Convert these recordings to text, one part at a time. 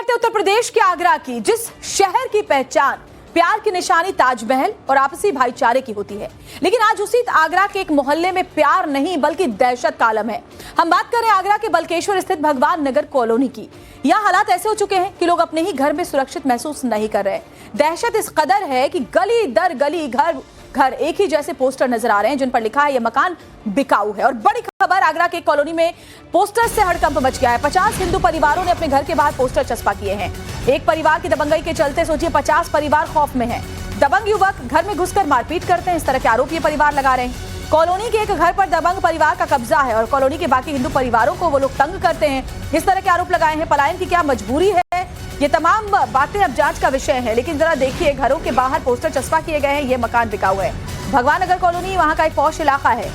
करते उत्तर प्रदेश के आगरा की, जिस शहर की पहचान प्यार की निशानी ताजमहल और आपसी भाईचारे की होती है, लेकिन आज उसी आगरा के एक मोहल्ले में प्यार नहीं बल्कि दहशत का आलम है। हम बात कर रहे हैं आगरा के बलकेश्वर स्थित भगवान नगर कॉलोनी की। यहाँ हालात ऐसे हो चुके हैं कि लोग अपने ही घर में सुरक्षित महसूस नहीं कर रहे। दहशत इस कदर है कि गली दर गली घर घर एक ही जैसे पोस्टर नजर आ रहे हैं जिन पर लिखा है यह मकान बिकाऊ है। और बड़ी खबर, आगरा के कॉलोनी में पोस्टर से हड़कंप मच गया है। 50 हिंदू परिवारों ने अपने घर के बाहर पोस्टर चस्पा किए हैं। एक परिवार की दबंगई के चलते सोचिए 50 परिवार खौफ में हैं। दबंग युवक घर में घुसकर मारपीट करते हैं, इस तरह के आरोप ये परिवार लगा रहे हैं। कॉलोनी के एक घर पर दबंग परिवार का कब्जा है और कॉलोनी के बाकी हिंदू परिवारों को वो लोग तंग करते हैं, इस तरह के आरोप लगाए हैं। पलायन की क्या मजबूरी है, ये तमाम बातें अब जांच का विषय है। लेकिन जरा देखिए, घरों के बाहर पोस्टर चस्पा किए गए हैं, ये मकान बिकाऊ है। भगवान नगर कॉलोनी वहां का एक पॉश इलाका है।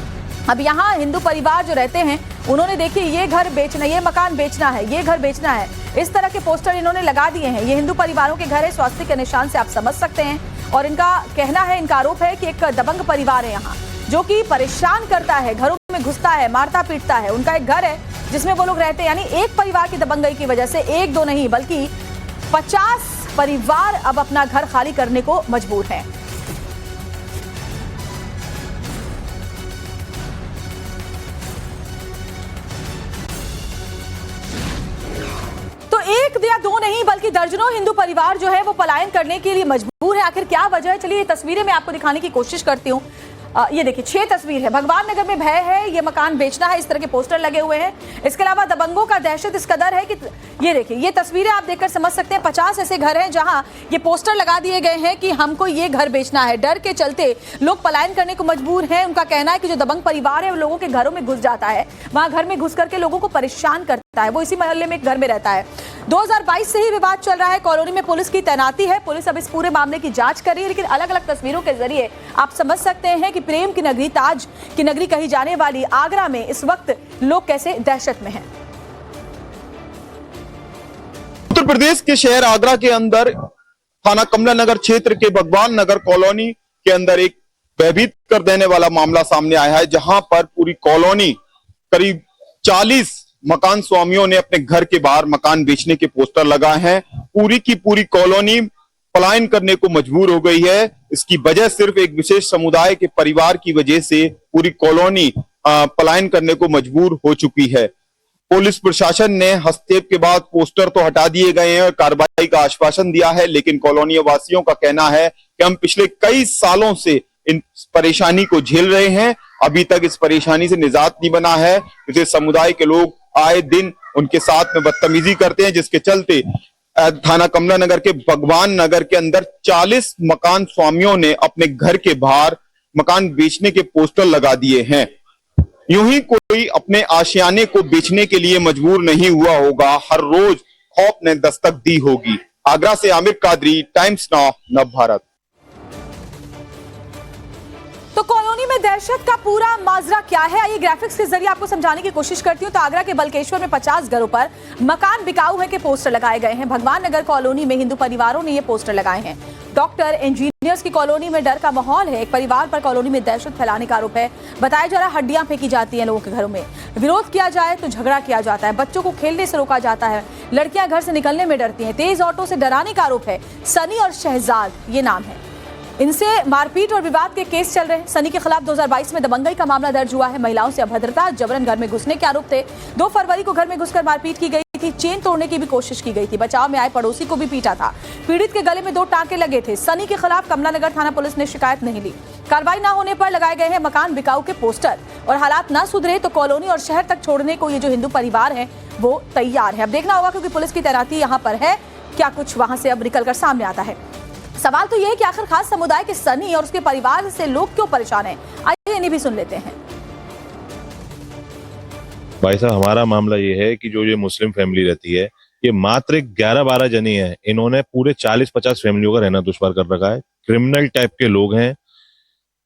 अब यहाँ हिंदू परिवार जो रहते हैं उन्होंने देखिए ये घर बेचना, ये मकान बेचना है, ये घर बेचना है, इस तरह के पोस्टर इन्होंने लगा दिए हैं। ये हिंदू परिवारों के घर है, स्वास्तिक के निशान से आप समझ सकते हैं। और इनका कहना है, इनका आरोप है कि एक दबंग परिवार है यहाँ जो कि परेशान करता है, घरों में घुसता है, मारता पीटता है। उनका एक घर है जिसमें वो लोग रहते हैं, यानी एक परिवार की दबंगई की वजह से एक दो नहीं बल्कि 50 परिवार अब अपना घर खाली करने को मजबूर हैं। तो एक या दो नहीं बल्कि दर्जनों हिंदू परिवार जो है वो पलायन करने के लिए मजबूर है। आखिर क्या वजह है, चलिए ये तस्वीरें मैं आपको दिखाने की कोशिश करती हूँ। ये देखिए 6 तस्वीर है। भगवान नगर में भय है, ये मकान बेचना है, इस तरह के पोस्टर लगे हुए हैं। इसके अलावा दबंगों का दहशत इस कदर है कि ये देखिए, ये तस्वीरें आप देखकर समझ सकते हैं। 50 ऐसे घर हैं जहां ये पोस्टर लगा दिए गए हैं कि हमको ये घर बेचना है। डर के चलते लोग पलायन करने को मजबूर हैं। उनका कहना है कि जो दबंग परिवार है वो लोगों के घरों में घुस जाता है, वहां घर में घुस करके लोगों को परेशान करता है। वो इसी मोहल्ले में एक घर में रहता है। 2022 से ही विवाद चल रहा है। कॉलोनी में पुलिस की तैनाती है, पुलिस अब इस पूरे मामले की जांच कर रही है। लेकिन अलग अलग तस्वीरों के जरिए आप समझ सकते हैं कि प्रेम की नगरी, ताज की नगरी कही जाने वाली आगरा में इस वक्त लोग कैसे दहशत में हैं। उत्तर प्रदेश के शहर आगरा के अंदर थाना कमला नगर क्षेत्र के भगवान नगर कॉलोनी के अंदर एक भयभीत कर देने वाला मामला सामने आया है, जहां पर पूरी कॉलोनी करीब 40 मकान स्वामियों ने अपने घर के बाहर मकान बेचने के पोस्टर लगाए हैं। पूरी की पूरी कॉलोनी पलायन करने को मजबूर हो गई है। इसकी वजह सिर्फ एक विशेष समुदाय के परिवार की वजह से पूरी कॉलोनी पलायन करने को मजबूर हो चुकी है। पुलिस प्रशासन ने हस्तक्षेप के बाद पोस्टर तो हटा दिए गए हैं और कार्रवाई का आश्वासन दिया है, लेकिन कॉलोनी वासियों का कहना है कि हम पिछले कई सालों से इन परेशानी को झेल रहे हैं, अभी तक इस परेशानी से निजात नहीं बना है। इसे समुदाय के लोग आए दिन उनके साथ में बदतमीजी करते हैं, जिसके चलते थाना कमला नगर के भगवान नगर के अंदर 40 मकान स्वामियों ने अपने घर के बाहर मकान बेचने के पोस्टर लगा दिए हैं। यूं ही कोई अपने आशियाने को बेचने के लिए मजबूर नहीं हुआ होगा, हर रोज खौफ ने दस्तक दी होगी। आगरा से आमिर कादरी, टाइम्स नाउ, नव भारत। तो कॉलोनी में दहशत का पूरा माजरा क्या है, आइए ग्राफिक्स के जरिए आपको समझाने की कोशिश करती हूँ। तो आगरा के बलकेश्वर में 50 घरों पर मकान बिकाऊ है के पोस्टर लगाए गए हैं। भगवान नगर कॉलोनी में हिंदू परिवारों ने ये पोस्टर लगाए हैं। डॉक्टर, इंजीनियर्स की कॉलोनी में डर का माहौल है। एक परिवार पर कॉलोनी में दहशत फैलाने का आरोप है। बताया जा रहा है हड्डियां फेंकी जाती हैं लोगों के घरों में, विरोध किया जाए तो झगड़ा किया जाता है, बच्चों को खेलने से रोका जाता है, लड़कियां घर से निकलने में डरती हैं, तेज ऑटो से डराने का आरोप है। सनी और शहजाद ये नाम है, इनसे मारपीट और विवाद के केस चल रहे हैं। सनी के खिलाफ 2022 में दबंगई का मामला दर्ज हुआ है। महिलाओं से अभद्रता, जबरन घर में घुसने के आरोप थे। 2 फरवरी को घर में घुसकर मारपीट की गई थी, चेन तोड़ने की भी कोशिश की गई थी। बचाव में आए पड़ोसी को भी पीटा था। पीड़ित के गले में 2 टांके लगे थे। सनी के खिलाफ कमला नगर थाना पुलिस ने शिकायत नहीं ली। कार्रवाई न होने पर लगाए गए हैं मकान बिकाऊ के पोस्टर। और हालात न सुधरे तो कॉलोनी और शहर तक छोड़ने को ये जो हिंदू परिवार है वो तैयार है। अब देखना होगा, क्योंकि पुलिस की तैनाती यहाँ पर है, क्या कुछ वहां से अब निकलकर सामने आता है। सवाल तो ये है कि आखिर खास समुदाय के सनी और उसके परिवार से लोग क्यों परेशान हैं। आइए इन्हें भी सुन लेते हैं। भाई साहब, हमारा मामला ये है कि जो ये मुस्लिम फैमिली रहती है, ये मात्र 11-12 जनी है, इन्होंने पूरे 40-50 फैमिलियों का रहना दुश्वार कर रखा है। क्रिमिनल टाइप के लोग हैं,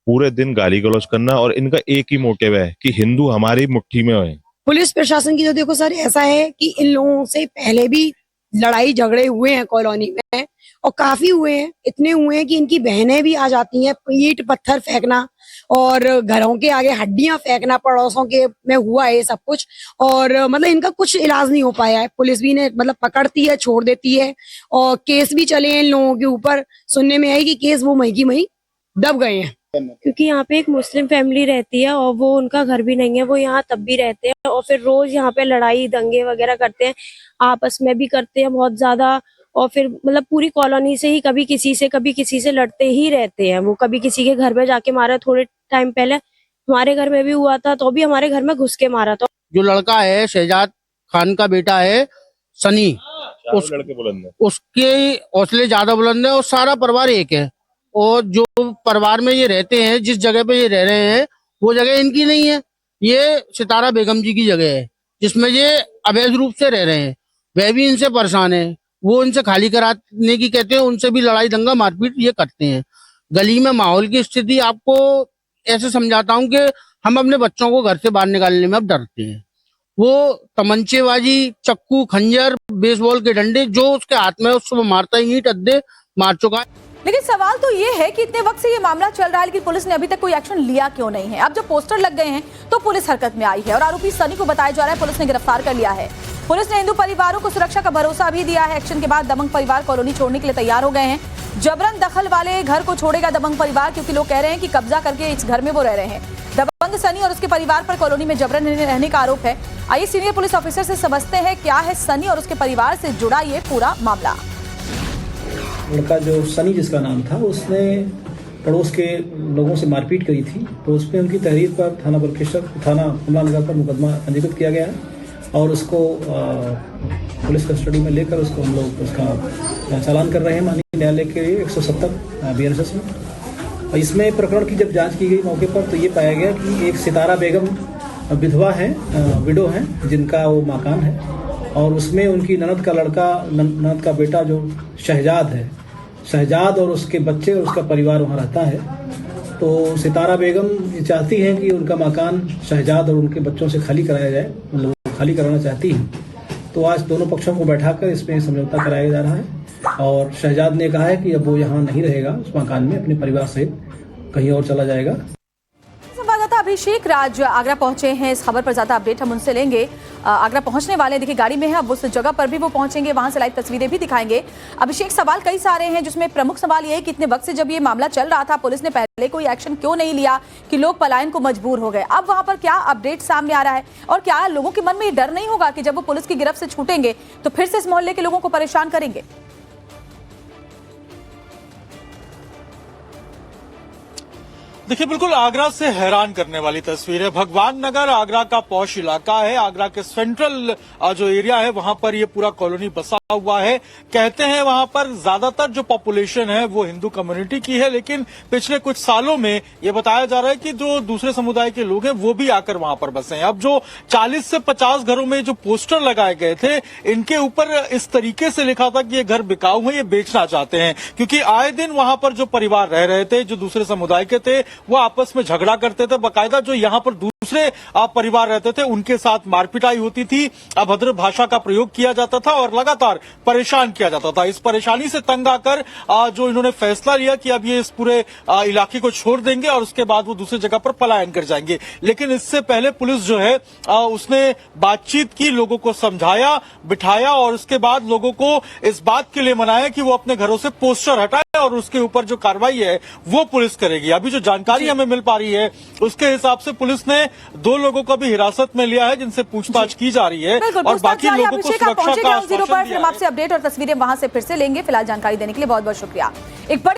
पूरे दिन गाली गलौज करना, और इनका एक ही मोटिव है कि हिंदू हमारी मुट्ठी में है। पुलिस प्रशासन की जो देखो सर, ऐसा है कि इन लोगों से पहले भी लड़ाई झगड़े हुए हैं कॉलोनी में, और काफी हुए हैं, इतने हुए हैं कि इनकी बहनें भी आ जाती हैं, ईंट पत्थर फेंकना और घरों के आगे हड्डियां फेंकना पड़ोसों के में हुआ है ये सब कुछ। और मतलब इनका कुछ इलाज नहीं हो पाया है। पुलिस भी ने मतलब पकड़ती है, छोड़ देती है, और केस भी चले हैं इन लोगों के ऊपर। सुनने में आई कि केस वो मई की मई दब गए हैं। क्योंकि यहाँ पे एक मुस्लिम फैमिली रहती है और वो उनका घर भी नहीं है, वो यहाँ तब भी रहते हैं और फिर रोज यहाँ पे लड़ाई दंगे वगैरह करते हैं, आपस में भी करते हैं बहुत ज्यादा। और फिर मतलब पूरी कॉलोनी से ही कभी किसी से लड़ते ही रहते हैं। वो कभी किसी के घर में जाके मारा, थोड़े टाइम पहले हमारे घर में भी हुआ था, तो भी हमारे घर में घुस के मारा था। जो लड़का है शहजाद खान का बेटा है सनी, लड़के बुलंद है, उसके हौसले ज्यादा बुलंद है और सारा परिवार एक है। और जो परिवार में ये रहते हैं, जिस जगह पे ये रह रहे हैं, वो जगह इनकी नहीं है, ये सितारा बेगम जी की जगह है, जिसमें ये अवैध रूप से रह रहे हैं। वह भी इनसे परेशान है, वो इनसे खाली कराने की कहते हैं, उनसे भी लड़ाई दंगा मारपीट ये करते हैं। गली में माहौल की स्थिति आपको ऐसे समझाता हूँ कि हम अपने बच्चों को घर से बाहर निकालने में अब डरते हैं। वो तमंचेबाजी, चक्कू, खंजर, बेसबॉल के डंडे जो उसके हाथ में है उसको मारता ही ईंट अद्दे मार चुका है। लेकिन सवाल तो ये है कि इतने वक्त से ये मामला चल रहा है, लेकिन पुलिस ने अभी तक कोई एक्शन लिया क्यों नहीं है। अब जब पोस्टर लग गए हैं तो पुलिस हरकत में आई है और आरोपी सनी को बताया जा रहा है पुलिस ने गिरफ्तार कर लिया है। पुलिस ने हिंदू परिवारों को सुरक्षा का भरोसा भी दिया है। एक्शन के बाद दबंग परिवार कॉलोनी छोड़ने के लिए तैयार हो गए हैं। जबरन दखल वाले घर को छोड़ेगा दबंग परिवार, क्योंकि लोग कह रहे हैं कि कब्जा करके इस घर में वो रह रहे हैं। दबंग सनी और उसके परिवार पर कॉलोनी में जबरन रहने का आरोप है। आइए सीनियर पुलिस ऑफिसर से समझते हैं क्या है सनी और उसके परिवार से जुड़ा ये पूरा मामला। लड़का जो सनी जिसका नाम था, उसने पड़ोस के लोगों से मारपीट करी थी, तो उसमें उनकी तहरीर पर थाना कमला नगर पर मुकदमा पंजीकृत किया गया है और उसको पुलिस कस्टडी में लेकर उसको हम लोग उसका चालान कर रहे हैं माननीय न्यायालय के 170 BNSS में। और इसमें प्रकरण की जब जांच की गई मौके पर तो ये पाया गया कि एक सितारा बेगम विधवा है, विडो है, जिनका वो मकान है और उसमें उनकी ननद का बेटा जो शहजाद और उसके बच्चे और उसका परिवार वहाँ रहता है। तो सितारा बेगम ये चाहती हैं कि उनका मकान शहजाद और उनके बच्चों से खाली कराया जाए, मतलब खाली कराना चाहती हैं। तो आज दोनों पक्षों को बैठाकर इसमें समझौता कराया जा रहा है और शहजाद ने कहा है कि अब वो यहाँ नहीं रहेगा, उस मकान में अपने परिवार सहित कहीं और चला जाएगा। संवाददाता अभिषेक राज आगरा पहुंचे हैं, इस खबर पर ज्यादा अपडेट हम उनसे लेंगे। आगरा पहुंचने वाले देखिए गाड़ी में है, अब उस जगह पर भी वो पहुंचेंगे, वहां से लाइव तस्वीरें भी दिखाएंगे। अभिषेक, सवाल कई सारे हैं जिसमें प्रमुख सवाल ये है कि इतने वक्त से जब ये मामला चल रहा था पुलिस ने पहले कोई एक्शन क्यों नहीं लिया कि लोग पलायन को मजबूर हो गए। अब वहां पर क्या अपडेट सामने आ रहा है और क्या लोगों के मन में ये डर नहीं होगा कि जब वो पुलिस की गिरफ्त से छूटेंगे तो फिर से इस मोहल्ले के लोगों को परेशान करेंगे? देखिए, बिल्कुल आगरा से हैरान करने वाली तस्वीर है। भगवान नगर आगरा का पॉश इलाका है। आगरा के सेंट्रल जो एरिया है वहां पर ये पूरा कॉलोनी बसा हुआ है। कहते हैं वहां पर ज्यादातर जो पॉपुलेशन है वो हिंदू कम्युनिटी की है, लेकिन पिछले कुछ सालों में ये बताया जा रहा है कि जो दूसरे समुदाय के लोग हैं वो भी आकर वहां पर बसे हैं। अब जो 40 से 50 घरों में जो पोस्टर लगाए गए थे, इनके ऊपर इस तरीके से लिखा था कि ये घर बिकाऊ है, ये बेचना चाहते हैं, क्योंकि आए दिन वहां पर जो परिवार रह रहे थे, जो दूसरे समुदाय के थे, वो आपस में झगड़ा करते थे। बाकायदा जो यहाँ पर दूसरे परिवार रहते थे उनके साथ मारपिटाई होती थी, अभद्र भाषा का प्रयोग किया जाता था और लगातार परेशान किया जाता था। इस परेशानी से तंग आकर जो इन्होंने फैसला लिया कि अब ये इस पूरे इलाके को छोड़ देंगे और उसके बाद वो दूसरी जगह पर पलायन कर जाएंगे। लेकिन इससे पहले पुलिस जो है उसने बातचीत की, लोगों को समझाया, बिठाया और उसके बाद लोगों को इस बात के लिए मनाया कि वो अपने घरों से पोस्टर हटाए और उसके ऊपर जो कार्रवाई है वो पुलिस करेगी। अभी जो जानकारी हमें मिल पा रही है उसके हिसाब से पुलिस ने 2 लोगों को भी हिरासत में लिया है, जिनसे पूछताछ की जा रही है और बाकी लोगों को सुरक्षा का आश्वासन दिया है। आपसे अपडेट और तस्वीरें वहां से फिर से लेंगे। फिलहाल जानकारी देने के लिए बहुत बहुत शुक्रिया। एक बड़ी